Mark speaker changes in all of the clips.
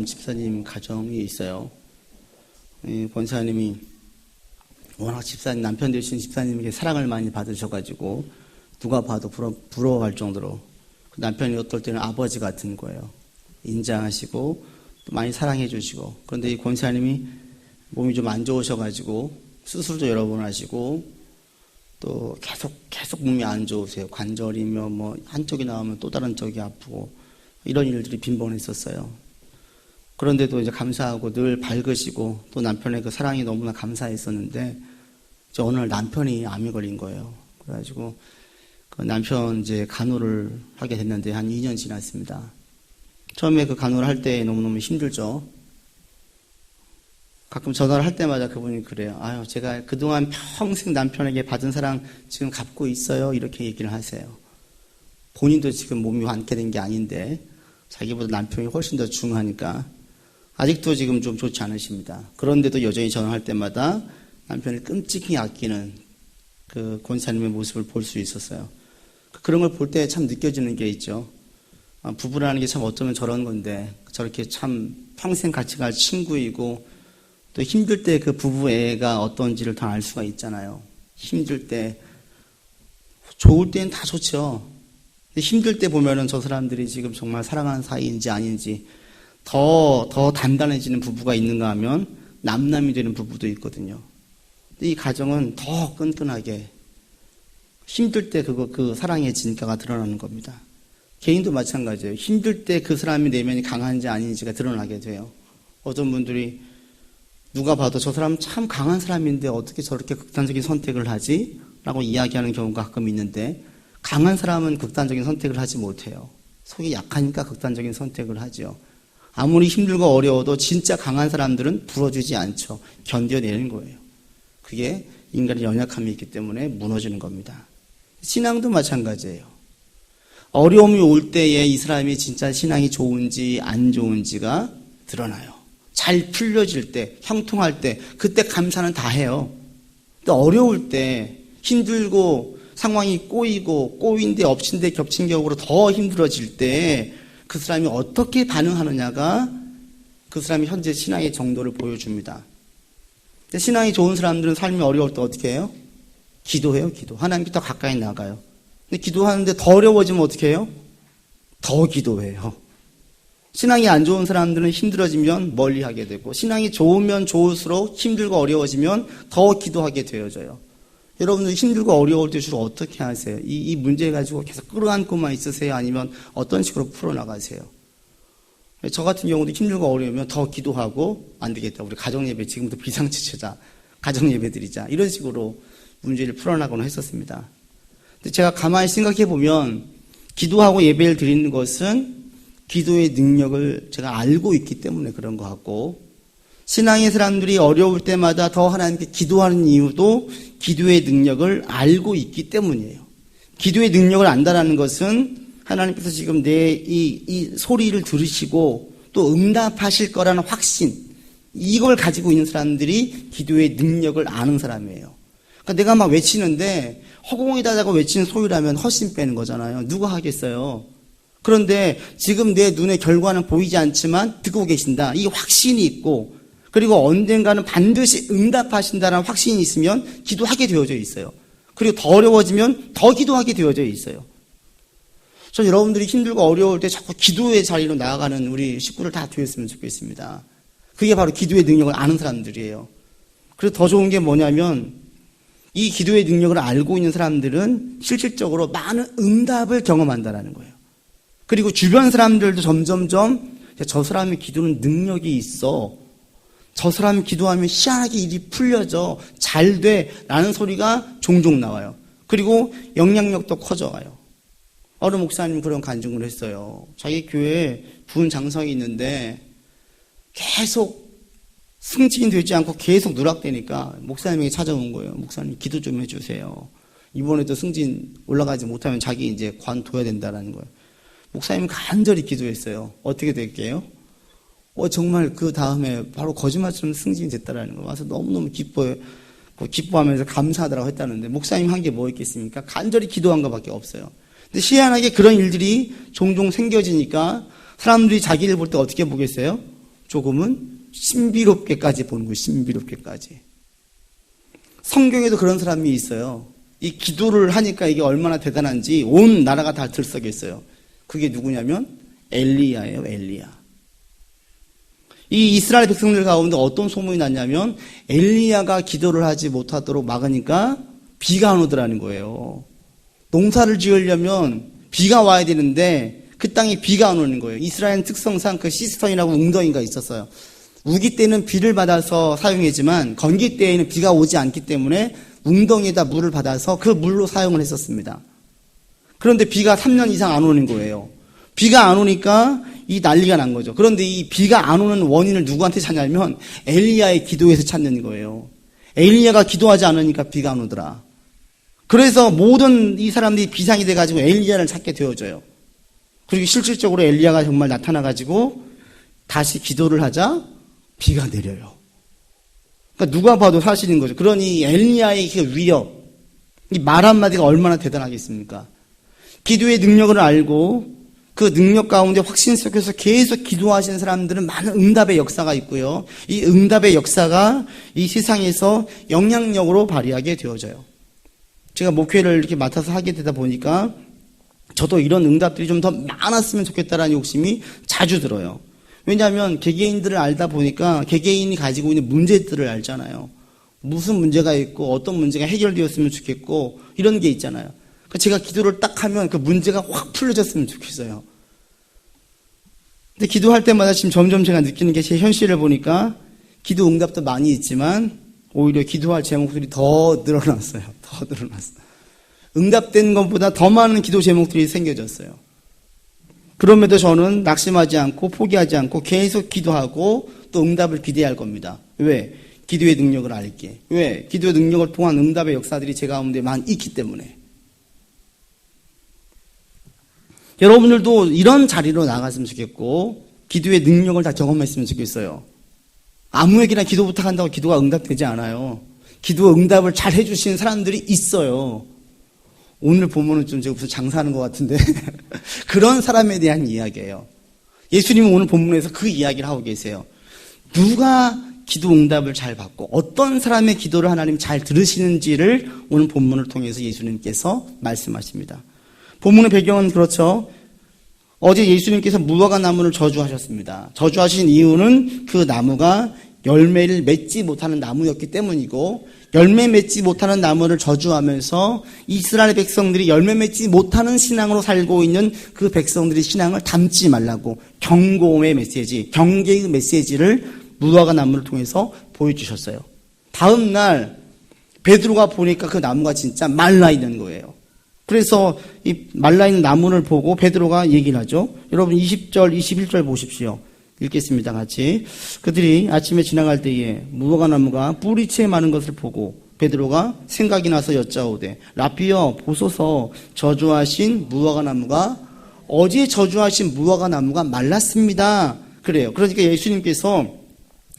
Speaker 1: 집사님 가정이 있어요. 이 권사님이 워낙 남편 되신 집사님에게 사랑을 많이 받으셔가지고 누가 봐도 부러워할 정도로 남편이 어떨 때는 아버지 같은 거예요. 인자하시고 또 많이 사랑해 주시고. 그런데 이 권사님이 몸이 좀 안 좋으셔가지고 수술도 여러 번 하시고 또 계속 몸이 안 좋으세요. 관절이며 뭐 한쪽이 나오면 또 다른 쪽이 아프고 이런 일들이 빈번했었어요. 그런데도 이제 감사하고 늘 밝으시고 또 남편의 그 사랑이 너무나 감사했었는데 어느 날 남편이 암이 걸린 거예요. 그래가지고 그 남편 이제 간호를 하게 됐는데 한 2년 지났습니다. 처음에 그 간호를 할 때 너무너무 힘들죠. 가끔 전화를 할 때마다 그분이 그래요. 아유, 제가 그동안 평생 남편에게 받은 사랑 지금 갚고 있어요. 이렇게 얘기를 하세요. 본인도 지금 몸이 완쾌된 게 아닌데 자기보다 남편이 훨씬 더 중요하니까 아직도 지금 좀 좋지 않으십니다. 그런데도 여전히 전화할 때마다 남편을 끔찍히 아끼는 그 권사님의 모습을 볼 수 있었어요. 그런 걸 볼 때 참 느껴지는 게 있죠. 부부라는 게 참 어쩌면 저런 건데 저렇게 참 평생 같이 갈 친구이고 또 힘들 때 그 부부 애가 어떤지를 다 알 수가 있잖아요. 힘들 때, 좋을 때는 다 좋죠. 근데 힘들 때 보면은 저 사람들이 지금 정말 사랑하는 사이인지 아닌지 더 단단해지는 부부가 있는가 하면 남남이 되는 부부도 있거든요. 근데 이 가정은 더 끈끈하게 힘들 때 그 사랑의 진가가 드러나는 겁니다. 개인도 마찬가지예요. 힘들 때 그 사람의 내면이 강한지 아닌지가 드러나게 돼요. 어떤 분들이 누가 봐도 저 사람 참 강한 사람인데 어떻게 저렇게 극단적인 선택을 하지? 라고 이야기하는 경우가 가끔 있는데 강한 사람은 극단적인 선택을 하지 못해요. 속이 약하니까 극단적인 선택을 하죠. 아무리 힘들고 어려워도 진짜 강한 사람들은 풀어주지 않죠. 견뎌내는 거예요. 그게 인간의 연약함이 있기 때문에 무너지는 겁니다. 신앙도 마찬가지예요. 어려움이 올 때에 이 사람이 진짜 신앙이 좋은지 안 좋은지가 드러나요. 잘 풀려질 때, 형통할 때, 그때 감사는 다 해요. 근데 어려울 때, 힘들고 상황이 꼬인 데 엎친 데 겹친 격으로 더 힘들어질 때 그 사람이 어떻게 반응하느냐가 그 사람이 현재 신앙의 정도를 보여줍니다. 근데 신앙이 좋은 사람들은 삶이 어려울 때 어떻게 해요? 기도해요, 기도. 하나님께 더 가까이 나가요. 근데 기도하는데 더 어려워지면 어떻게 해요? 더 기도해요. 신앙이 안 좋은 사람들은 힘들어지면 멀리하게 되고 신앙이 좋으면 좋을수록 힘들고 어려워지면 더 기도하게 되어져요. 여러분들 힘들고 어려울 때 주로 어떻게 하세요? 이 문제 가지고 계속 끌어안고만 있으세요? 아니면 어떤 식으로 풀어나가세요? 저 같은 경우도 힘들고 어려우면 더 기도하고 안 되겠다. 우리 가정예배 지금부터 비상지체자 가정예배 드리자. 이런 식으로 문제를 풀어나가곤 했었습니다. 근데 제가 가만히 생각해 보면 기도하고 예배를 드리는 것은 기도의 능력을 제가 알고 있기 때문에 그런 것 같고 신앙의 사람들이 어려울 때마다 더 하나님께 기도하는 이유도 기도의 능력을 알고 있기 때문이에요. 기도의 능력을 안다는 것은 하나님께서 지금 내 이 소리를 들으시고 또 응답하실 거라는 확신, 이걸 가지고 있는 사람들이 기도의 능력을 아는 사람이에요. 그러니까 내가 막 외치는데 허공에다가 외치는 소리라면 헛심 빼는 거잖아요. 누가 하겠어요? 그런데 지금 내 눈에 결과는 보이지 않지만 듣고 계신다. 이 확신이 있고 그리고 언젠가는 반드시 응답하신다는 확신이 있으면 기도하게 되어져 있어요. 그리고 더 어려워지면 더 기도하게 되어져 있어요. 저 여러분들이 힘들고 어려울 때 자꾸 기도의 자리로 나아가는 우리 식구를 다 되었으면 좋겠습니다. 그게 바로 기도의 능력을 아는 사람들이에요. 그래서 더 좋은 게 뭐냐면 이 기도의 능력을 알고 있는 사람들은 실질적으로 많은 응답을 경험한다는 거예요. 그리고 주변 사람들도 점점점 저 사람의 기도는 능력이 있어. 저 사람이 기도하면 희한하게 일이 풀려져. 잘 돼. 라는 소리가 종종 나와요. 그리고 영향력도 커져가요. 어느 목사님 그런 간증을 했어요. 자기 교회에 부은 장성이 있는데 계속 승진이 되지 않고 계속 누락되니까 목사님에게 찾아온 거예요. 목사님 기도 좀 해주세요. 이번에도 승진 올라가지 못하면 자기 이제 관둬야 된다는 거예요. 목사님은 간절히 기도했어요. 어떻게 될게요? 정말 그 다음에 바로 거짓말처럼 승진이 됐다라는 거 와서 너무너무 기뻐하면서 감사하더라고 했다는데 목사님 한 게 뭐 있겠습니까? 간절히 기도한 것밖에 없어요. 근데 희한하게 그런 일들이 종종 생겨지니까 사람들이 자기를 볼 때 어떻게 보겠어요? 조금은 신비롭게까지 보는 거예요. 신비롭게까지. 성경에도 그런 사람이 있어요. 이 기도를 하니까 이게 얼마나 대단한지 온 나라가 다 들썩였어요. 그게 누구냐면 엘리야예요. 엘리야. 이 이스라엘 백성들 가운데 어떤 소문이 났냐면 엘리야가 기도를 하지 못하도록 막으니까 비가 안 오더라는 거예요. 농사를 지으려면 비가 와야 되는데 그 땅에 비가 안 오는 거예요. 이스라엘 특성상 그 시스턴이라고 웅덩이가 있었어요. 우기 때는 비를 받아서 사용했지만 건기 때에는 비가 오지 않기 때문에 웅덩이에다 물을 받아서 그 물로 사용을 했었습니다. 그런데 비가 3년 이상 안 오는 거예요. 비가 안 오니까 이 난리가 난 거죠. 그런데 이 비가 안 오는 원인을 누구한테 찾냐면 엘리야의 기도에서 찾는 거예요. 엘리야가 기도하지 않으니까 비가 안 오더라. 그래서 모든 이 사람들이 비상이 돼가지고 엘리야를 찾게 되어져요. 그리고 실질적으로 엘리야가 정말 나타나가지고 다시 기도를 하자 비가 내려요. 그러니까 누가 봐도 사실인 거죠. 그러니 엘리야의 그 위력, 이 말 한마디가 얼마나 대단하겠습니까? 기도의 능력을 알고 그 능력 가운데 확신 속에서 계속 기도하시는 사람들은 많은 응답의 역사가 있고요. 이 응답의 역사가 이 세상에서 영향력으로 발휘하게 되어져요. 제가 목회를 이렇게 맡아서 하게 되다 보니까 저도 이런 응답들이 좀 더 많았으면 좋겠다라는 욕심이 자주 들어요. 왜냐하면 개개인들을 알다 보니까 개개인이 가지고 있는 문제들을 알잖아요. 무슨 문제가 있고 어떤 문제가 해결되었으면 좋겠고 이런 게 있잖아요. 제가 기도를 딱 하면 그 문제가 확 풀려졌으면 좋겠어요. 근데 기도할 때마다 지금 점점 제가 느끼는 게 제 현실을 보니까 기도 응답도 많이 있지만 오히려 기도할 제목들이 더 늘어났어요. 더 늘어났어요. 응답된 것보다 더 많은 기도 제목들이 생겨졌어요. 그럼에도 저는 낙심하지 않고 포기하지 않고 계속 기도하고 또 응답을 기대할 겁니다. 왜? 기도의 능력을 알게. 왜? 기도의 능력을 통한 응답의 역사들이 제 가운데 많이 있기 때문에. 여러분들도 이런 자리로 나갔으면 좋겠고 기도의 능력을 다 경험했으면 좋겠어요. 아무에게나 기도 부탁한다고 기도가 응답되지 않아요. 기도 응답을 잘 해주시는 사람들이 있어요. 오늘 보면은 좀 제가 무슨 장사하는 것 같은데 그런 사람에 대한 이야기예요. 예수님은 오늘 본문에서 그 이야기를 하고 계세요. 누가 기도 응답을 잘 받고 어떤 사람의 기도를 하나님 잘 들으시는지를 오늘 본문을 통해서 예수님께서 말씀하십니다. 본문의 배경은 그렇죠. 어제 예수님께서 무화과 나무를 저주하셨습니다. 저주하신 이유는 그 나무가 열매를 맺지 못하는 나무였기 때문이고 열매 맺지 못하는 나무를 저주하면서 이스라엘 백성들이 열매 맺지 못하는 신앙으로 살고 있는 그 백성들의 신앙을 담지 말라고 경고의 메시지, 경계의 메시지를 무화과 나무를 통해서 보여주셨어요. 다음 날 베드로가 보니까 그 나무가 진짜 말라 있는 거예요. 그래서 이 말라있는 나무를 보고 베드로가 얘기를 하죠. 여러분 20절, 21절 보십시오. 읽겠습니다. 같이. 그들이 아침에 지나갈 때에 무화과 나무가 뿌리채 많은 것을 보고 베드로가 생각이 나서 여짜오되 라피여 보소서 저주하신 무화과 나무가 어제 저주하신 무화과 나무가 말랐습니다. 그래요. 그러니까 예수님께서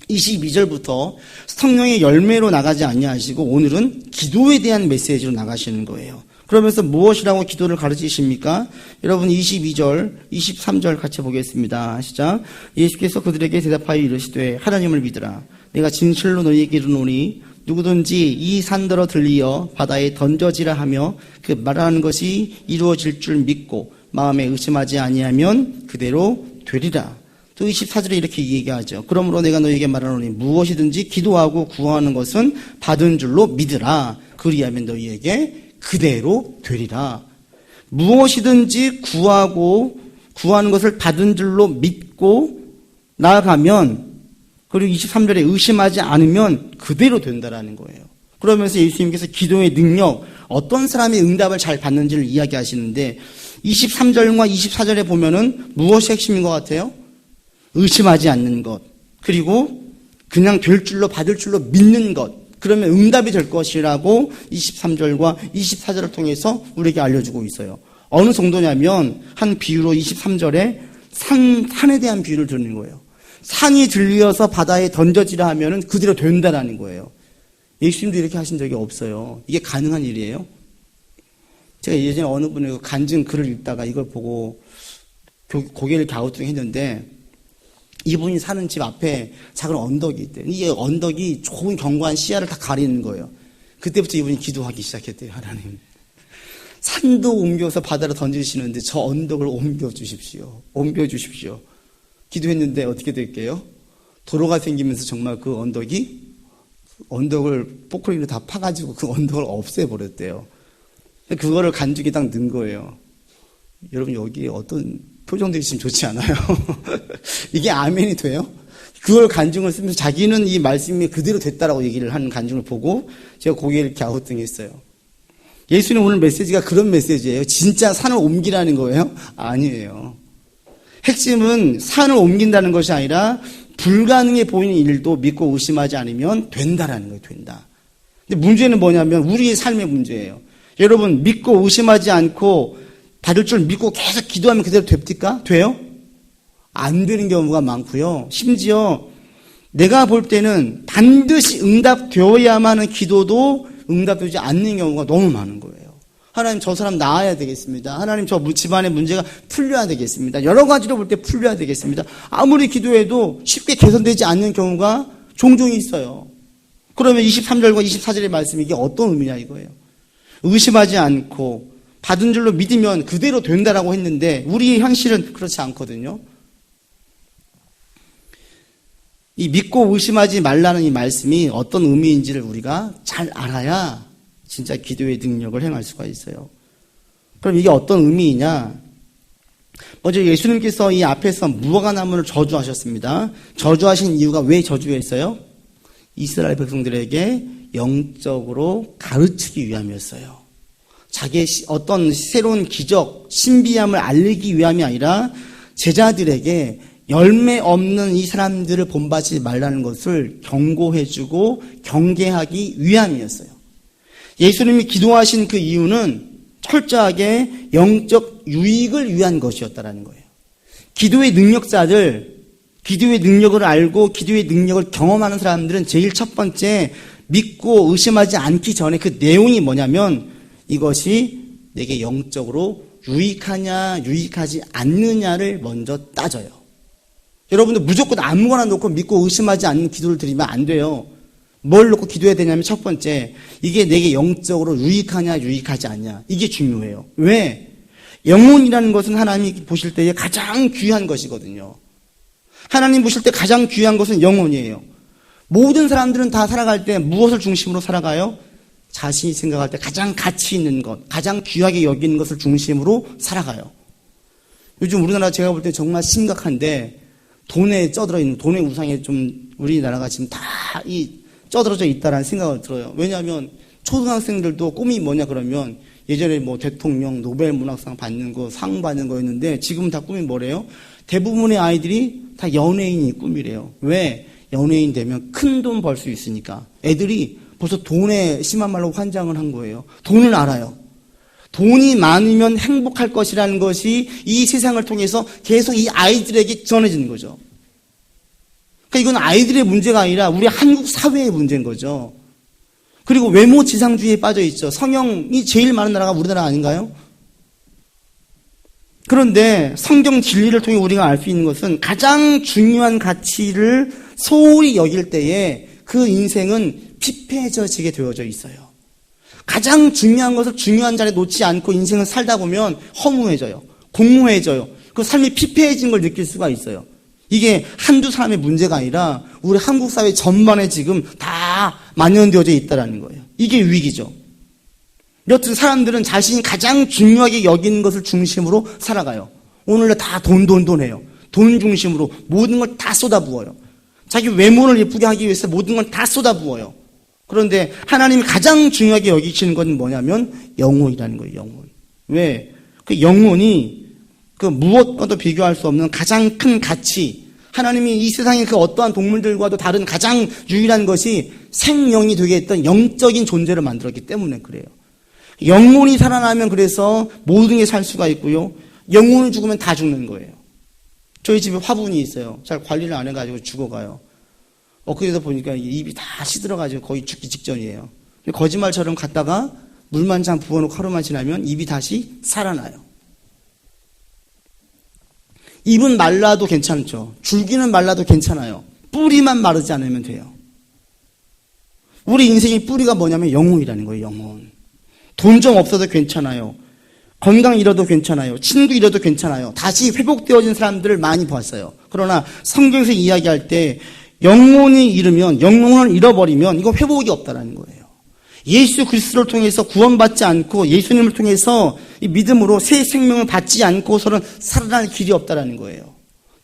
Speaker 1: 22절부터 성령의 열매로 나가지 아니하시고 오늘은 기도에 대한 메시지로 나가시는 거예요. 그러면서 무엇이라고 기도를 가르치십니까? 여러분 22절, 23절 같이 보겠습니다. 시작. 예수께서 그들에게 대답하여 이르시되 하나님을 믿으라. 내가 진실로 너희에게 이르노니 누구든지 이 산더러 들리어 바다에 던져지라 하며 그 말하는 것이 이루어질 줄 믿고 마음에 의심하지 아니하면 그대로 되리라. 또 24절에 이렇게 얘기하죠. 그러므로 내가 너희에게 말하노니 무엇이든지 기도하고 구하는 것은 받은 줄로 믿으라. 그리하면 너희에게 그대로 되리라. 무엇이든지 구하는 것을 받은 줄로 믿고 나아가면 그리고 23절에 의심하지 않으면 그대로 된다라는 거예요. 그러면서 예수님께서 기도의 능력, 어떤 사람이 응답을 잘 받는지를 이야기하시는데 23절과 24절에 보면은 무엇이 핵심인 것 같아요? 의심하지 않는 것, 그리고 그냥 될 줄로 받을 줄로 믿는 것. 그러면 응답이 될 것이라고 23절과 24절을 통해서 우리에게 알려주고 있어요. 어느 정도냐면 한 비유로 23절에 산에 대한 비유를 드는 거예요. 산이 들려서 바다에 던져지라 하면은 그대로 된다라는 거예요. 예수님도 이렇게 하신 적이 없어요. 이게 가능한 일이에요? 제가 예전에 어느 분의 간증 글을 읽다가 이걸 보고 고개를 갸우뚱했는데 이분이 사는 집 앞에 작은 언덕이 있대요. 이게 언덕이 좋은 견고한 시야를 다 가리는 거예요. 그때부터 이분이 기도하기 시작했대요. 하나님, 산도 옮겨서 바다로 던지시는데 저 언덕을 옮겨주십시오. 옮겨주십시오. 기도했는데 어떻게 될게요? 도로가 생기면서 정말 그 언덕을 포크레인으로 다 파가지고 그 언덕을 없애버렸대요. 그거를 간죽이 딱 넣은 거예요. 여러분, 여기 어떤 표정들이 지금 좋지 않아요? 이게 아멘이 돼요? 그걸 간증을 쓰면서 자기는 이 말씀이 그대로 됐다라고 얘기를 하는 간증을 보고 제가 고개를 갸우뚱했어요. 예수님 오늘 메시지가 그런 메시지예요. 진짜 산을 옮기라는 거예요? 아니에요. 핵심은 산을 옮긴다는 것이 아니라 불가능해 보이는 일도 믿고 의심하지 않으면 된다라는 거예요. 된다. 근데 문제는 뭐냐면 우리의 삶의 문제예요. 여러분, 믿고 의심하지 않고 받을 줄 믿고 계속 기도하면 그대로 됩니까? 돼요? 안 되는 경우가 많고요. 심지어 내가 볼 때는 반드시 응답되어야만 하는 기도도 응답되지 않는 경우가 너무 많은 거예요. 하나님, 저 사람 나아야 되겠습니다. 하나님, 저 집안의 문제가 풀려야 되겠습니다. 여러 가지로 볼 때 풀려야 되겠습니다. 아무리 기도해도 쉽게 개선되지 않는 경우가 종종 있어요. 그러면 23절과 24절의 말씀이 이게 어떤 의미냐 이거예요. 의심하지 않고 받은 줄로 믿으면 그대로 된다라고 했는데 우리의 현실은 그렇지 않거든요. 이 믿고 의심하지 말라는 이 말씀이 어떤 의미인지를 우리가 잘 알아야 진짜 기도의 능력을 행할 수가 있어요. 그럼 이게 어떤 의미이냐? 먼저 예수님께서 이 앞에서 무화과 나무를 저주하셨습니다. 저주하신 이유가 왜 저주했어요? 이스라엘 백성들에게 영적으로 가르치기 위함이었어요. 자기의 어떤 새로운 기적, 신비함을 알리기 위함이 아니라 제자들에게 열매 없는 이 사람들을 본받지 말라는 것을 경고해주고 경계하기 위함이었어요. 예수님이 기도하신 그 이유는 철저하게 영적 유익을 위한 것이었다는 거예요. 기도의 능력자들, 기도의 능력을 알고 기도의 능력을 경험하는 사람들은 제일 첫 번째 믿고 의심하지 않기 전에 그 내용이 뭐냐면 이것이 내게 영적으로 유익하냐 유익하지 않느냐를 먼저 따져요. 여러분들 무조건 아무거나 놓고 믿고 의심하지 않는 기도를 드리면 안 돼요. 뭘 놓고 기도해야 되냐면 첫 번째, 이게 내게 영적으로 유익하냐 유익하지 않냐, 이게 중요해요. 왜? 영혼이라는 것은 하나님이 보실 때에 가장 귀한 것이거든요. 하나님 보실 때 가장 귀한 것은 영혼이에요. 모든 사람들은 다 살아갈 때 무엇을 중심으로 살아가요? 자신이 생각할 때 가장 가치 있는 것, 가장 귀하게 여기는 것을 중심으로 살아가요. 요즘 우리나라 제가 볼 때 정말 심각한데 돈에 쩌들어 있는, 돈의 우상에 좀 우리나라가 지금 다 쩌들어져 있다라는 생각을 들어요. 왜냐하면 초등학생들도 꿈이 뭐냐 그러면 예전에 뭐 대통령, 노벨 문학상 받는 거, 상 받는 거였는데 지금은 다 꿈이 뭐래요? 대부분의 아이들이 다 연예인이 꿈이래요. 왜? 연예인 되면 큰 돈 벌 수 있으니까. 애들이 벌써 돈에 심한 말로 환장을 한 거예요. 돈을 알아요. 돈이 많으면 행복할 것이라는 것이 이 세상을 통해서 계속 이 아이들에게 전해지는 거죠. 그러니까 이건 아이들의 문제가 아니라 우리 한국 사회의 문제인 거죠. 그리고 외모 지상주의에 빠져 있죠. 성형이 제일 많은 나라가 우리나라 아닌가요? 그런데 성경 진리를 통해 우리가 알 수 있는 것은 가장 중요한 가치를 소홀히 여길 때에 그 인생은 피폐해지게 되어져 있어요. 가장 중요한 것을 중요한 자리에 놓지 않고 인생을 살다 보면 허무해져요. 공허해져요. 그 삶이 피폐해진 걸 느낄 수가 있어요. 이게 한두 사람의 문제가 아니라 우리 한국 사회 전반에 지금 다 만연되어져 있다는 거예요. 이게 위기죠. 여튼 사람들은 자신이 가장 중요하게 여기는 것을 중심으로 살아가요. 오늘날 다 돈 해요. 돈 중심으로 모든 걸 다 쏟아부어요. 자기 외모를 예쁘게 하기 위해서 모든 걸 다 쏟아부어요. 그런데 하나님이 가장 중요하게 여기시는 건 뭐냐면 영혼이라는 거예요. 영혼. 왜? 그 영혼이 그 무엇과도 비교할 수 없는 가장 큰 가치, 하나님이 이 세상의 그 어떠한 동물들과도 다른 가장 유일한 것이 생명이 되게 했던 영적인 존재를 만들었기 때문에 그래요. 영혼이 살아나면 그래서 모든 게 살 수가 있고요. 영혼이 죽으면 다 죽는 거예요. 저희 집에 화분이 있어요. 잘 관리를 안 해가지고 죽어가요. 엊그제도 보니까 입이 다 시들어가지고 거의 죽기 직전이에요. 거짓말처럼 갔다가 물만 참 부어놓고 하루만 지나면 입이 다시 살아나요. 잎은 말라도 괜찮죠. 줄기는 말라도 괜찮아요. 뿌리만 마르지 않으면 돼요. 우리 인생의 뿌리가 뭐냐면 영혼이라는 거예요. 영혼. 돈 좀 없어도 괜찮아요. 건강 잃어도 괜찮아요. 친구 잃어도 괜찮아요. 다시 회복되어진 사람들을 많이 봤어요. 그러나 성경에서 이야기할 때 영혼이 잃으면, 영혼을 잃어버리면 이건 회복이 없다라는 거예요. 예수 그리스도를 통해서 구원받지 않고 예수님을 통해서 이 믿음으로 새 생명을 받지 않고서는 살아날 길이 없다라는 거예요.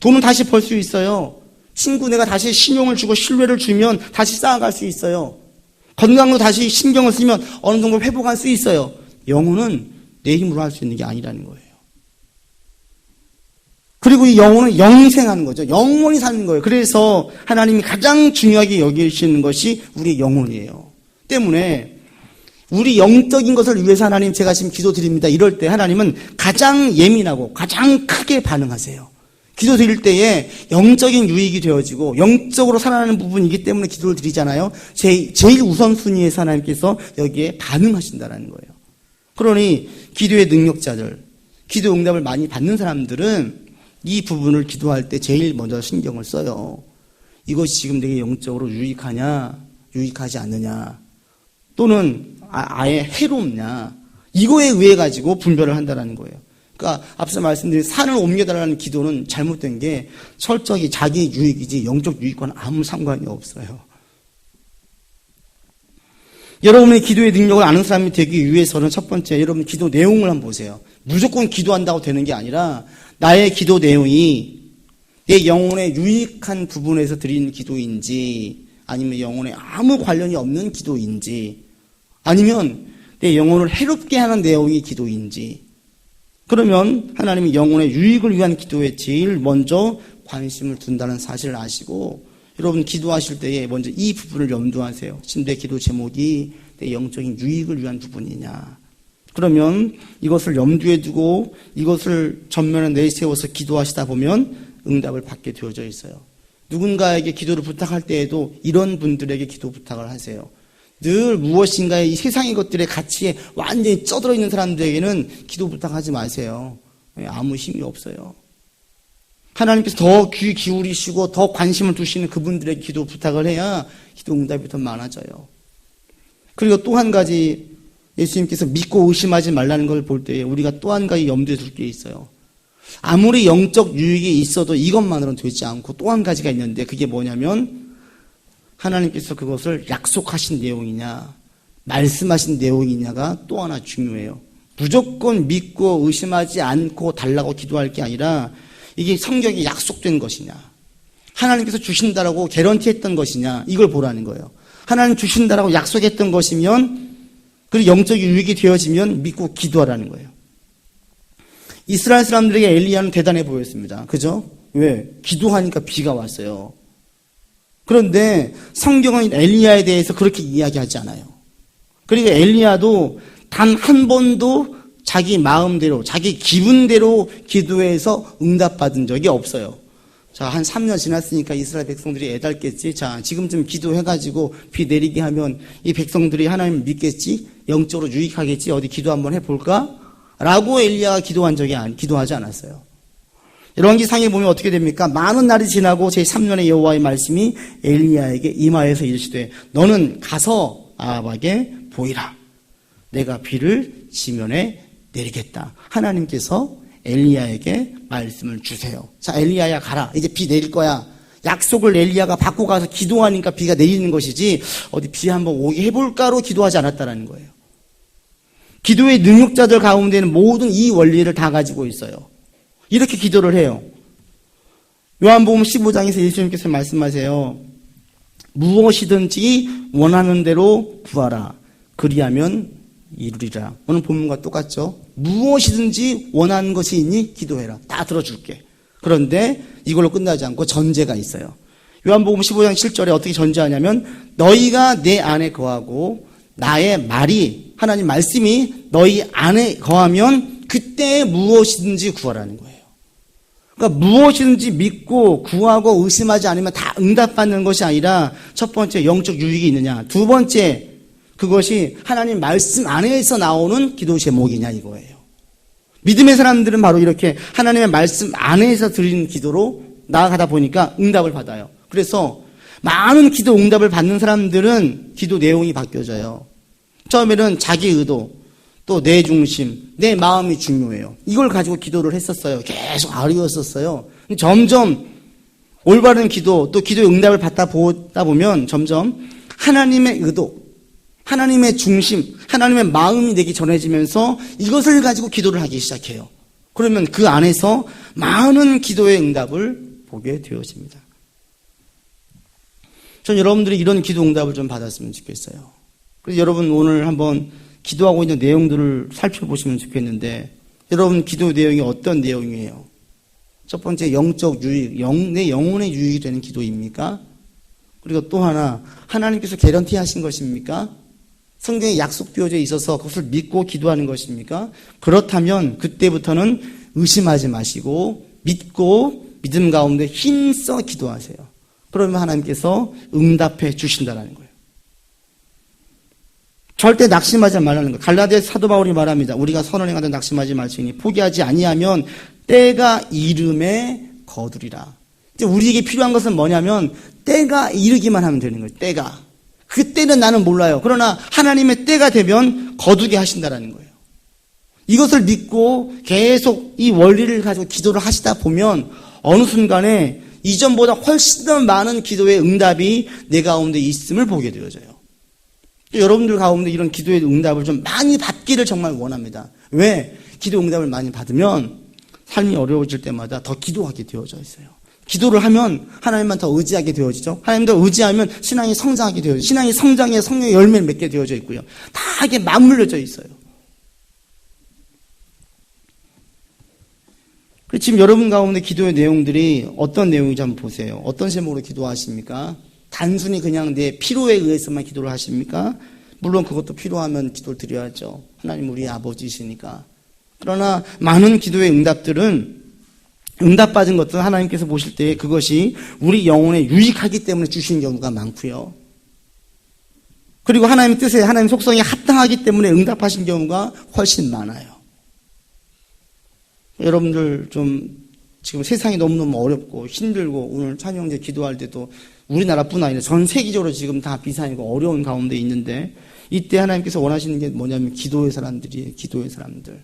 Speaker 1: 돈은 다시 벌 수 있어요. 친구 내가 다시 신용을 주고 신뢰를 주면 다시 쌓아갈 수 있어요. 건강도 다시 신경을 쓰면 어느 정도 회복할 수 있어요. 영혼은 내 힘으로 할 수 있는 게 아니라는 거예요. 그리고 이 영혼은 영생하는 거죠. 영원히 사는 거예요. 그래서 하나님이 가장 중요하게 여기시는 것이 우리의 영혼이에요. 때문에 우리 영적인 것을 위해서 하나님 제가 지금 기도드립니다. 이럴 때 하나님은 가장 예민하고 가장 크게 반응하세요. 기도드릴 때에 영적인 유익이 되어지고 영적으로 살아나는 부분이기 때문에 기도를 드리잖아요. 제일 우선순위에서 하나님께서 여기에 반응하신다는 거예요. 그러니 기도의 능력자들, 기도 응답을 많이 받는 사람들은 이 부분을 기도할 때 제일 먼저 신경을 써요. 이것이 지금 내게 영적으로 유익하냐, 유익하지 않느냐, 또는 아예 해롭냐, 이거에 의해 가지고 분별을 한다는 거예요. 그러니까 앞서 말씀드린 산을 옮겨달라는 기도는 잘못된 게 철저히 자기 유익이지 영적 유익과는 아무 상관이 없어요. 여러분의 기도의 능력을 아는 사람이 되기 위해서는 첫 번째, 여러분 기도 내용을 한번 보세요. 무조건 기도한다고 되는 게 아니라 나의 기도 내용이 내 영혼에 유익한 부분에서 드리는 기도인지, 아니면 영혼에 아무 관련이 없는 기도인지, 아니면 내 영혼을 해롭게 하는 내용이 기도인지, 그러면 하나님이 영혼의 유익을 위한 기도에 제일 먼저 관심을 둔다는 사실을 아시고, 여러분 기도하실 때에 먼저 이 부분을 염두하세요. 지금 내 기도 제목이 내 영적인 유익을 위한 부분이냐. 그러면 이것을 염두에 두고 이것을 전면에 내세워서 기도하시다 보면 응답을 받게 되어져 있어요. 누군가에게 기도를 부탁할 때에도 이런 분들에게 기도 부탁을 하세요. 늘 무엇인가의 이 세상의 것들의 가치에 완전히 쩌들어 있는 사람들에게는 기도 부탁하지 마세요. 아무 힘이 없어요. 하나님께서 더 귀 기울이시고 더 관심을 두시는 그분들에게 기도 부탁을 해야 기도 응답이 더 많아져요. 그리고 또 한 가지, 예수님께서 믿고 의심하지 말라는 걸 볼 때 우리가 또 한 가지 염두에 둘 게 있어요. 아무리 영적 유익이 있어도 이것만으로는 되지 않고 또 한 가지가 있는데, 그게 뭐냐면 하나님께서 그것을 약속하신 내용이냐 말씀하신 내용이냐가 또 하나 중요해요. 무조건 믿고 의심하지 않고 달라고 기도할 게 아니라 이게 성경에 약속된 것이냐, 하나님께서 주신다라고 개런티했던 것이냐, 이걸 보라는 거예요. 하나님 주신다라고 약속했던 것이면, 그리고 영적 유익이 되어지면 믿고 기도하라는 거예요. 이스라엘 사람들에게 엘리야는 대단해 보였습니다. 그죠? 왜? 기도하니까 비가 왔어요. 그런데 성경은 엘리야에 대해서 그렇게 이야기하지 않아요. 그리고 엘리야도 단 한 번도 자기 마음대로, 자기 기분대로 기도해서 응답받은 적이 없어요. 자, 한 3년 지났으니까 이스라엘 백성들이 애달겠지. 자, 지금쯤 기도해가지고 비 내리게 하면 이 백성들이 하나님 믿겠지? 영적으로 유익하겠지? 어디 기도 한번 해볼까? 라고 엘리야가 기도하지 않았어요. 열왕기상에 보면 어떻게 됩니까? 많은 날이 지나고 제3년의 여호와의 말씀이 엘리야에게 임하여서 이르시되 너는 가서 아합에게 보이라. 내가 비를 지면에 내리겠다. 하나님께서 엘리야에게 말씀을 주세요. 자, 엘리야야 가라. 이제 비 내릴 거야. 약속을 엘리야가 받고 가서 기도하니까 비가 내리는 것이지 어디 비 한번 오게 해볼까로 기도하지 않았다는 거예요. 기도의 능력자들 가운데는 모든 이 원리를 다 가지고 있어요. 이렇게 기도를 해요. 요한복음 15장에서 예수님께서 말씀하세요. 무엇이든지 원하는 대로 구하라. 그리하면 이루리라. 오늘 본문과 똑같죠? 무엇이든지 원하는 것이 있니? 기도해라. 다 들어줄게. 그런데 이걸로 끝나지 않고 전제가 있어요. 요한복음 15장 7절에 어떻게 전제하냐면 너희가 내 안에 거하고 나의 말이, 하나님 말씀이 너희 안에 거하면 그때 무엇이든지 구하라는 거예요. 그러니까 무엇이든지 믿고 구하고 의심하지 않으면 다 응답받는 것이 아니라 첫 번째 영적 유익이 있느냐, 두 번째 그것이 하나님 말씀 안에서 나오는 기도 제목이냐 이거예요. 믿음의 사람들은 바로 이렇게 하나님의 말씀 안에서 드리는 기도로 나아가다 보니까 응답을 받아요. 그래서 많은 기도 응답을 받는 사람들은 기도 내용이 바뀌어져요. 처음에는 자기 의도, 또 내 중심, 내 마음이 중요해요. 이걸 가지고 기도를 했었어요. 계속 아리웠었어요. 점점 올바른 기도, 또 기도의 응답을 받다 보다 보면 점점 하나님의 의도, 하나님의 중심, 하나님의 마음이 내게 전해지면서 이것을 가지고 기도를 하기 시작해요. 그러면 그 안에서 많은 기도의 응답을 보게 되어집니다. 전 여러분들이 이런 기도 응답을 좀 받았으면 좋겠어요. 그래서 여러분 오늘 한번 기도하고 있는 내용들을 살펴보시면 좋겠는데, 여러분 기도 내용이 어떤 내용이에요? 첫 번째, 영적 유익, 내 영혼의 유익이 되는 기도입니까? 그리고 또 하나, 하나님께서 개런티 하신 것입니까? 성경에 약속되어져 있어서 그것을 믿고 기도하는 것입니까? 그렇다면 그때부터는 의심하지 마시고 믿고 믿음 가운데 힘써 기도하세요. 그러면 하나님께서 응답해 주신다는 거예요. 절대 낙심하지 말라는 거예요. 갈라디아 사도 바울이 말합니다. 우리가 선을 행하되 낙심하지 말지니 포기하지 아니하면 때가 이름에 거두리라. 이제 우리에게 필요한 것은 뭐냐면 때가 이르기만 하면 되는 거예요. 때가. 그 때는 나는 몰라요. 그러나 하나님의 때가 되면 거두게 하신다는 거예요. 이것을 믿고 계속 이 원리를 가지고 기도를 하시다 보면 어느 순간에 이전보다 훨씬 더 많은 기도의 응답이 내 가운데 있음을 보게 되어져요. 여러분들 가운데 이런 기도의 응답을 좀 많이 받기를 정말 원합니다. 왜? 기도 응답을 많이 받으면 삶이 어려워질 때마다 더 기도하게 되어져 있어요. 기도를 하면 하나님만 더 의지하게 되어지죠. 하나님 더 의지하면 신앙이 성장하게 되어지죠. 신앙이 성장해 성령의 열매를 맺게 되어져 있고요. 다 이게 맞물려져 있어요. 지금 여러분 가운데 기도의 내용들이 어떤 내용인지 한번 보세요. 어떤 제목으로 기도하십니까? 단순히 그냥 내 필요에 의해서만 기도를 하십니까? 물론 그것도 필요하면 기도를 드려야죠. 하나님 우리 아버지이시니까. 그러나 많은 기도의 응답들은 응답받은 것들은 하나님께서 보실 때 그것이 우리 영혼에 유익하기 때문에 주시는 경우가 많고요. 그리고 하나님의 뜻에 하나님 속성에 합당하기 때문에 응답하신 경우가 훨씬 많아요. 여러분들 좀 지금 세상이 너무너무 어렵고 힘들고 오늘 찬영제 기도할 때도 우리나라뿐 아니라 전 세계적으로 지금 다 비상이고 어려운 가운데 있는데 이때 하나님께서 원하시는 게 뭐냐면 기도의 사람들이에요. 기도의 사람들.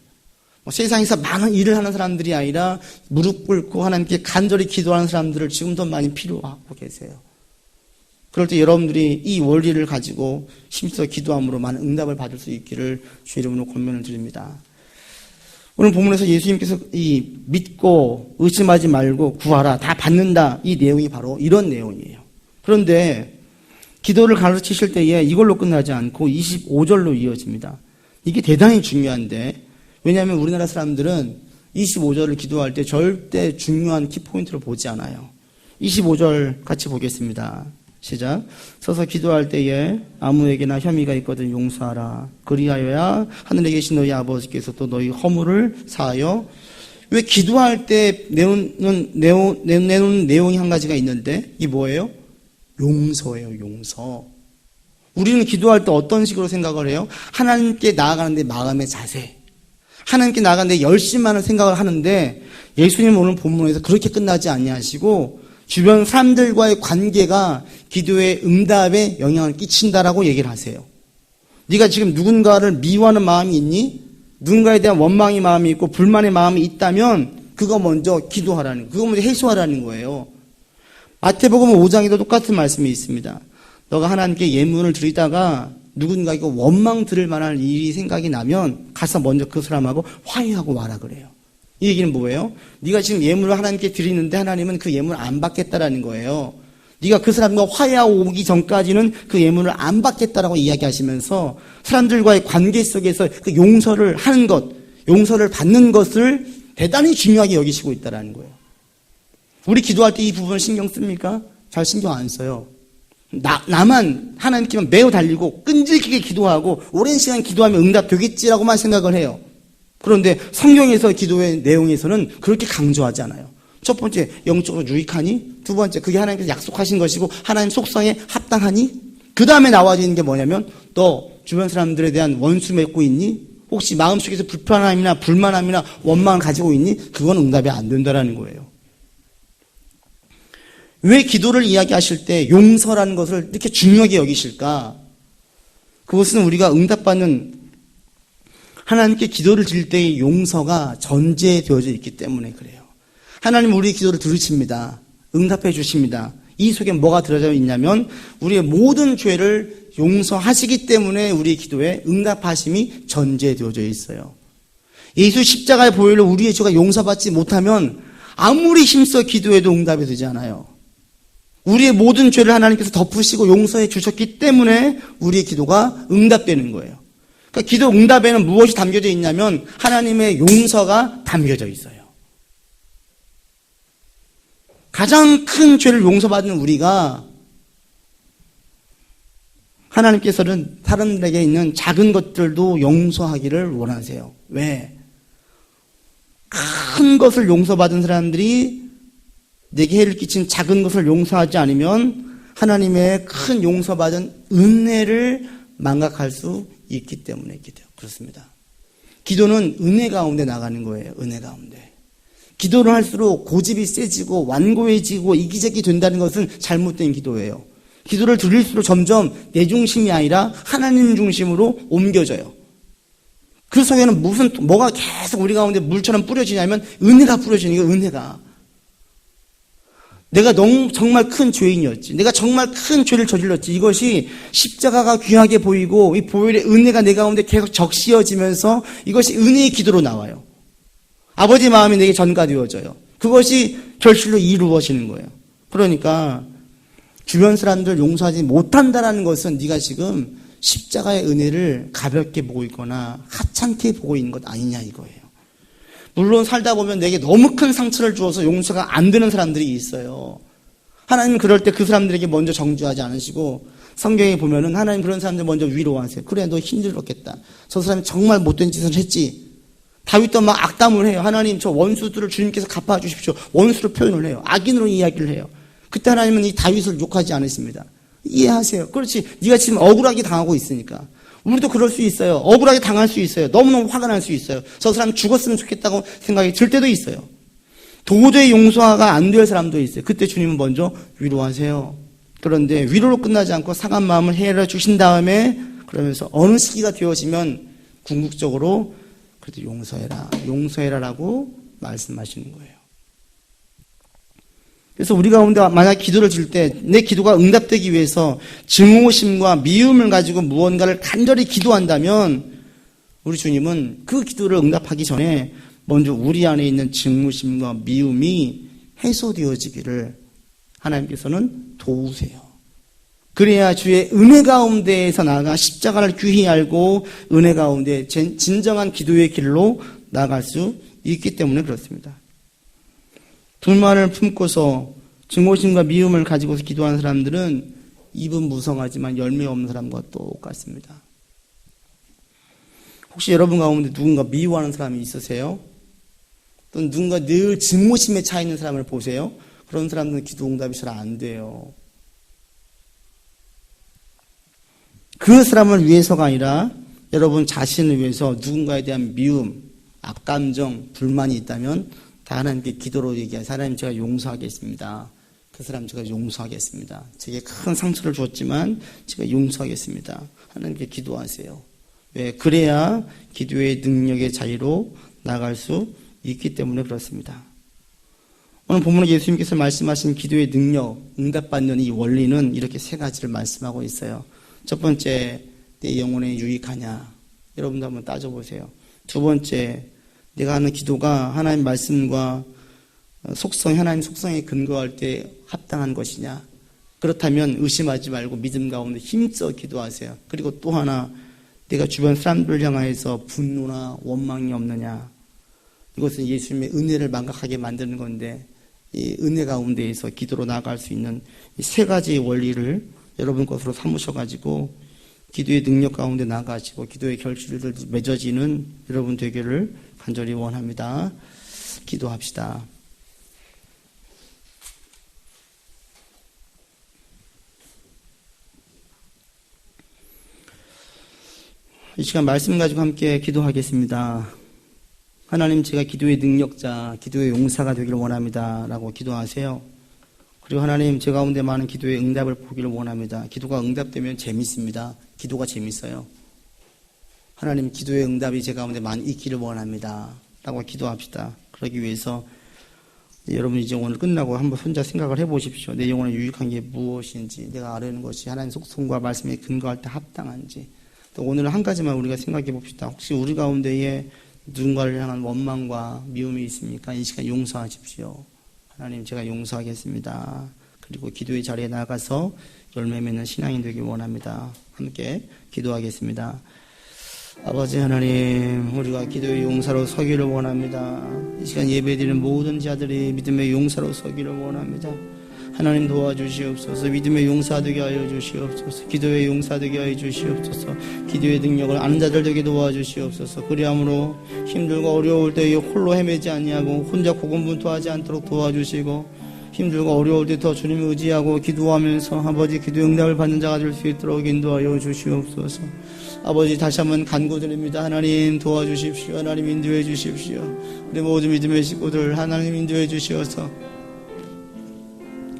Speaker 1: 세상에서 많은 일을 하는 사람들이 아니라 무릎 꿇고 하나님께 간절히 기도하는 사람들을 지금 더 많이 필요하고 계세요. 그럴 때 여러분들이 이 원리를 가지고 힘써 기도함으로 많은 응답을 받을 수 있기를 주의 이름으로 권면을 드립니다. 오늘 본문에서 예수님께서 이 믿고 의심하지 말고 구하라 다 받는다 이 내용이 바로 이런 내용이에요. 그런데 기도를 가르치실 때에 이걸로 끝나지 않고 25절로 이어집니다. 이게 대단히 중요한데 왜냐하면 우리나라 사람들은 25절을 기도할 때 절대 중요한 키포인트를 보지 않아요. 25절 같이 보겠습니다. 시작. 서서 기도할 때에 아무에게나 혐의가 있거든 용서하라. 그리하여야 하늘에 계신 너희 아버지께서 또 너희 허물을 사하여. 왜 기도할 때 내놓는 내용이 한 가지가 있는데 이게 뭐예요? 용서예요. 용서. 우리는 기도할 때 어떤 식으로 생각을 해요? 하나님께 나아가는데 마음의 자세, 하나님께 나아가는데 열심만을 생각을 하는데 예수님은 오늘 본문에서 그렇게 끝나지 아니하시고 주변 사람들과의 관계가 기도의 응답에 영향을 끼친다라고 얘기를 하세요. 네가 지금 누군가를 미워하는 마음이 있니? 누군가에 대한 원망의 마음이 있고 불만의 마음이 있다면 그거 먼저 기도하라는, 그거 먼저 해소하라는 거예요. 마태복음 5장에도 똑같은 말씀이 있습니다. 너가 하나님께 예물을 드리다가 누군가에게 원망 들을 만한 일이 생각이 나면 가서 먼저 그 사람하고 화해하고 와라 그래요. 이 얘기는 뭐예요? 네가 지금 예물을 하나님께 드리는데 하나님은 그 예물을 안 받겠다라는 거예요. 네가 그 사람과 화해하고 오기 전까지는 그 예물을 안 받겠다라고 이야기하시면서 사람들과의 관계 속에서 그 용서를 하는 것, 용서를 받는 것을 대단히 중요하게 여기시고 있다라는 거예요. 우리 기도할 때 이 부분을 신경 씁니까? 잘 신경 안 써요. 나만 하나님께만 매우 달리고 끈질기게 기도하고 오랜 시간 기도하면 응답되겠지라고만 생각을 해요. 그런데 성경에서 기도의 내용에서는 그렇게 강조하지 않아요. 첫 번째, 영적으로 유익하니? 두 번째, 그게 하나님께서 약속하신 것이고 하나님 속성에 합당하니? 그 다음에 나와지는 게 뭐냐면 너 주변 사람들에 대한 원수 맺고 있니? 혹시 마음속에서 불편함이나 불만함이나 원망을 가지고 있니? 그건 응답이 안 된다라는 거예요. 왜 기도를 이야기하실 때 용서라는 것을 이렇게 중요하게 여기실까? 그것은 우리가 응답받는 하나님께 기도를 드릴 때의 용서가 전제되어져 있기 때문에 그래요. 하나님 우리 기도를 들으십니다. 응답해 주십니다. 이 속에 뭐가 들어져 있냐면 우리의 모든 죄를 용서하시기 때문에 우리의 기도에 응답하심이 전제되어져 있어요. 예수 십자가의 보혈로 우리의 죄가 용서받지 못하면 아무리 힘써 기도해도 응답이 되지 않아요. 우리의 모든 죄를 하나님께서 덮으시고 용서해 주셨기 때문에 우리의 기도가 응답되는 거예요. 그러니까 기도 응답에는 무엇이 담겨져 있냐면 하나님의 용서가 담겨져 있어요. 가장 큰 죄를 용서받는 우리가 하나님께서는 사람들에게 있는 작은 것들도 용서하기를 원하세요. 왜? 큰 것을 용서받은 사람들이 내게 해를 끼친 작은 것을 용서하지 않으면 하나님의 큰 용서받은 은혜를 망각할 수 있기 때문에 기도요. 그렇습니다. 기도는 은혜 가운데 나가는 거예요. 은혜 가운데. 기도를 할수록 고집이 세지고 완고해지고 이기적이 된다는 것은 잘못된 기도예요. 기도를 드릴수록 점점 내 중심이 아니라 하나님 중심으로 옮겨져요. 그 속에는 뭐가 계속 우리 가운데 물처럼 뿌려지냐면 은혜가 뿌려지는 거예요. 은혜가. 내가 정말 큰 죄인이었지. 내가 정말 큰 죄를 저질렀지. 이것이 십자가가 귀하게 보이고 이 보혈의 은혜가 내 가운데 계속 적시어지면서 이것이 은혜의 기도로 나와요. 아버지 마음이 내게 전가되어져요. 그것이 결실로 이루어지는 거예요. 그러니까 주변 사람들 용서하지 못한다는 것은 네가 지금 십자가의 은혜를 가볍게 보고 있거나 하찮게 보고 있는 것 아니냐 이거예요. 물론 살다 보면 내게 너무 큰 상처를 주어서 용서가 안 되는 사람들이 있어요. 하나님은 그럴 때 그 사람들에게 먼저 정죄하지 않으시고 성경에 보면은 하나님 그런 사람들 먼저 위로하세요. 그래 너 힘들었겠다. 저 사람이 정말 못된 짓을 했지. 다윗도 막 악담을 해요. 하나님 저 원수들을 주님께서 갚아주십시오. 원수로 표현을 해요. 악인으로 이야기를 해요. 그때 하나님은 이 다윗을 욕하지 않으십니다. 이해하세요. 그렇지. 네가 지금 억울하게 당하고 있으니까. 우리도 그럴 수 있어요. 억울하게 당할 수 있어요. 너무너무 화가 날 수 있어요. 저 사람 죽었으면 좋겠다고 생각이 들 때도 있어요. 도저히 용서가 안 될 사람도 있어요. 그때 주님은 먼저 위로하세요. 그런데 위로로 끝나지 않고 상한 마음을 헤아려 주신 다음에 그러면서 어느 시기가 되어지면 궁극적으로 그래도 용서해라라고 말씀하시는 거예요. 그래서 우리 가운데 만약 기도를 드릴 때 내 기도가 응답되기 위해서 증오심과 미움을 가지고 무언가를 간절히 기도한다면 우리 주님은 그 기도를 응답하기 전에 먼저 우리 안에 있는 증오심과 미움이 해소되어지기를 하나님께서는 도우세요. 그래야 주의 은혜 가운데에서 나아가 십자가를 귀히 알고 은혜 가운데 진정한 기도의 길로 나아갈 수 있기 때문에 그렇습니다. 불만을 품고서 증오심과 미움을 가지고서 기도하는 사람들은 입은 무성하지만 열매 없는 사람과 똑같습니다. 혹시 여러분 가운데 누군가 미워하는 사람이 있으세요? 또는 누군가 늘 증오심에 차 있는 사람을 보세요? 그런 사람들은 기도 응답이 잘 안 돼요. 그 사람을 위해서가 아니라 여러분 자신을 위해서 누군가에 대한 미움, 악감정, 불만이 있다면 다 하나님께 기도로 얘기하세요. 하나님 제가 용서하겠습니다. 그 사람 제가 용서하겠습니다. 제게 큰 상처를 주었지만 제가 용서하겠습니다. 하나님께 기도하세요. 왜? 그래야 기도의 능력의 자리로 나갈 수 있기 때문에 그렇습니다. 오늘 본문에 예수님께서 말씀하신 기도의 능력, 응답받는 이 원리는 이렇게 세 가지를 말씀하고 있어요. 첫 번째, 내 영혼에 유익하냐? 여러분도 한번 따져보세요. 두 번째, 내가 하는 기도가 하나님 말씀과 하나님 속성에 근거할 때 합당한 것이냐? 그렇다면 의심하지 말고 믿음 가운데 힘써 기도하세요. 그리고 또 하나, 내가 주변 사람들을 향하여서 분노나 원망이 없느냐? 이것은 예수님의 은혜를 망각하게 만드는 건데 이 은혜 가운데에서 기도로 나아갈 수 있는 이 세 가지의 원리를 여러분 것으로 삼으셔가지고 기도의 능력 가운데 나가시고 기도의 결실을 맺어지는 여러분 되기를 간절히 원합니다. 기도합시다. 이 시간 말씀 가지고 함께 기도하겠습니다. 하나님, 제가 기도의 능력자, 기도의 용사가 되기를 원합니다 라고 기도하세요. 그리고 하나님, 제 가운데 많은 기도의 응답을 보기를 원합니다. 기도가 응답되면 재밌습니다. 기도가 재밌어요. 하나님, 기도의 응답이 제 가운데 많이 있기를 원합니다 라고 기도합시다. 그러기 위해서 여러분 이제 오늘 끝나고 한번 혼자 생각을 해보십시오. 내 영혼에 유익한 게 무엇인지, 내가 아뢰는 것이 하나님 속성과 말씀에 근거할 때 합당한지. 또 오늘은 한 가지만 우리가 생각해 봅시다. 혹시 우리 가운데에 누군가를 향한 원망과 미움이 있습니까? 이 시간 용서하십시오. 하나님, 제가 용서하겠습니다. 그리고 기도의 자리에 나가서 열매 맺는 신앙이 되길 원합니다. 함께 기도하겠습니다. 아버지 하나님, 우리가 기도의 용사로 서기를 원합니다. 이 시간 예배드리는 모든 자들이 믿음의 용사로 서기를 원합니다. 하나님 도와주시옵소서. 믿음의 용사 되게 하여 주시옵소서. 기도의 용사 되게 하여 주시옵소서. 기도의 능력을 아는 자들 되게 도와주시옵소서. 그리함으로 힘들고 어려울 때에 홀로 헤매지 아니하고 혼자 고군분투하지 않도록 도와주시고, 힘들고 어려울 때 더 주님을 의지하고 기도하면서 아버지 기도의 응답을 받는 자가 될 수 있도록 인도하여 주시옵소서. 아버지, 다시 한번 간구드립니다. 하나님 도와주십시오. 하나님 인도해 주십시오. 우리 모든 믿음의 식구들 하나님 인도해 주시어서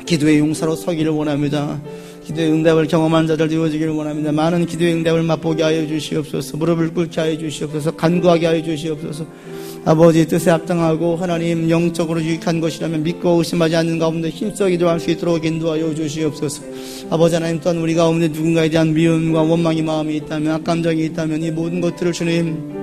Speaker 1: 기도의 용사로 서기를 원합니다. 기도의 응답을 경험한 자들 되어지기를 원합니다. 많은 기도의 응답을 맛보게 하여 주시옵소서. 무릎을 꿇게 하여 주시옵소서. 간구하게 하여 주시옵소서. 아버지 뜻에 합당하고 하나님 영적으로 유익한 것이라면 믿고 의심하지 않는 가운데 힘써 기도할 수 있도록 인도하여 주시옵소서. 아버지 하나님, 또한 우리 가운데 누군가에 대한 미움과 원망의 마음이 있다면, 악감정이 있다면 이 모든 것들을 주님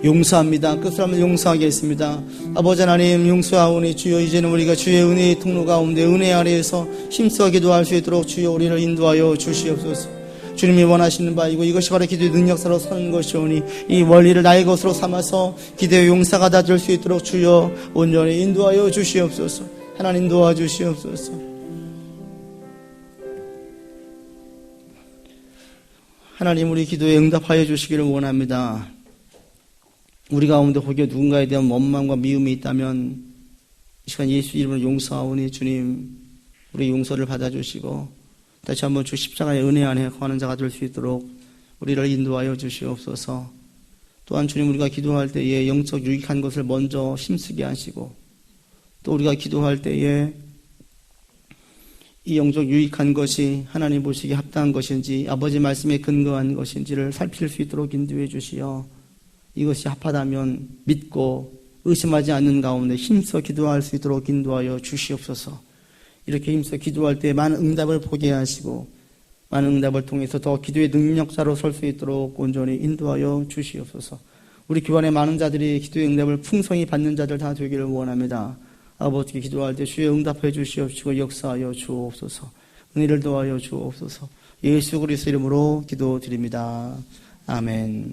Speaker 1: 용서합니다. 끝을 한번 용서하겠습니다. 아버지 하나님, 용서하오니 주여, 이제는 우리가 주의 은혜의 통로 가운데 은혜 아래에서 힘써 기도할 수 있도록 주여 우리를 인도하여 주시옵소서. 주님이 원하시는 바이고 이것이 바로 기도의 능력사로 서는 것이오니 이 원리를 나의 것으로 삼아서 기도의 용사가 다 될 수 있도록 주여 온전히 인도하여 주시옵소서. 하나님 도와주시옵소서. 하나님, 우리 기도에 응답하여 주시기를 원합니다. 우리 가운데 혹여 누군가에 대한 원망과 미움이 있다면 이 시간 예수 이름으로 용서하오니 주님, 우리 용서를 받아주시고 다시 한번 주 십자가의 은혜 안에 거하는 자가 될 수 있도록 우리를 인도하여 주시옵소서. 또한 주님, 우리가 기도할 때에 영적 유익한 것을 먼저 힘쓰게 하시고, 또 우리가 기도할 때에 이 영적 유익한 것이 하나님 보시기에 합당한 것인지 아버지 말씀에 근거한 것인지를 살필 수 있도록 인도해 주시어 이것이 합하다면 믿고 의심하지 않는 가운데 힘써 기도할 수 있도록 인도하여 주시옵소서. 이렇게 힘써 기도할 때 많은 응답을 보게 하시고 많은 응답을 통해서 더 기도의 능력자로 설 수 있도록 온전히 인도하여 주시옵소서. 우리 교환의 많은 자들이 기도의 응답을 풍성히 받는 자들 다 되기를 원합니다. 아버지께 기도할 때 주의 응답해 주시옵시고 역사하여 주옵소서. 은혜를 도하여 주옵소서. 예수 그리스도 이름으로 기도드립니다. 아멘.